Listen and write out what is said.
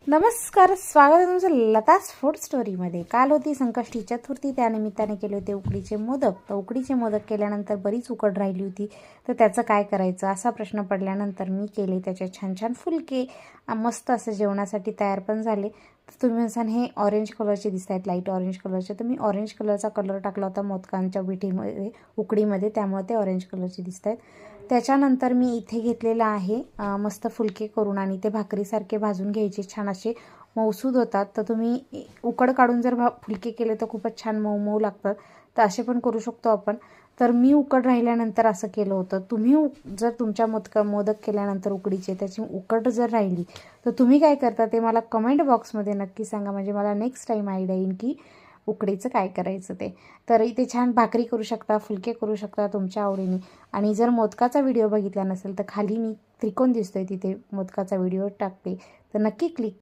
नमस्कार, स्वागत आहे तुमचं लतास फूड स्टोरीमध्ये। काल होती संकष्टी चतुर्थी, त्यानिमित्ताने केले होते उकडीचे मोदक। तर उकडीचे मोदक केल्यानंतर बरीच उकड राहिली होती, तर त्याचं काय करायचं असा प्रश्न पडल्यानंतर मी केले त्याचे छान छान फुलके। मस्त असं जेवणासाठी तयार पण झाले। तर तुम्ही म्हणसान हे ऑरेंज कलरचे दिसत आहेत, लाईट ऑरेंज कलरचे, तर मी ऑरेंज कलरचा कलर टाकला होता मोदकांच्या पिठीमध्ये, उकडीमध्ये, त्यामुळे ते ऑरेंज कलरचे दिसत आहेत। त्याच्यानंतर मी इथे घेतलेला आहे मस्त फुलके करून, आणि ते भाकरीसारखे भाजून घ्यायचे, छान असे मऊसूद होतात। तर तुम्ही उकड काढून जर फुलके केले तर खूपच छान मऊ मऊ लागतात, तर असे पण करू शकतो आपण। तर मी उकड राहिल्यानंतर असं केलं होतं। तुम्ही जर तुमच्या मोदक केल्यानंतर उकडीचे त्याची उकड जर राहिली तर तुम्ही काय करता ते मला कमेंट बॉक्समध्ये नक्की सांगा, म्हणजे मला नेक्स्ट टाईम आयडिया येईल की उकडीचं काय करायचं ते। तर इथे छान भाकरी करू शकता, फुलके करू शकता तुमच्या आवडीने। आणि जर मोदकाचा व्हिडिओ बघितला नसेल तर खाली मी त्रिकोण दिसतोय, तिथे मोदकाचा व्हिडिओ टाकते, तर नक्की क्लिक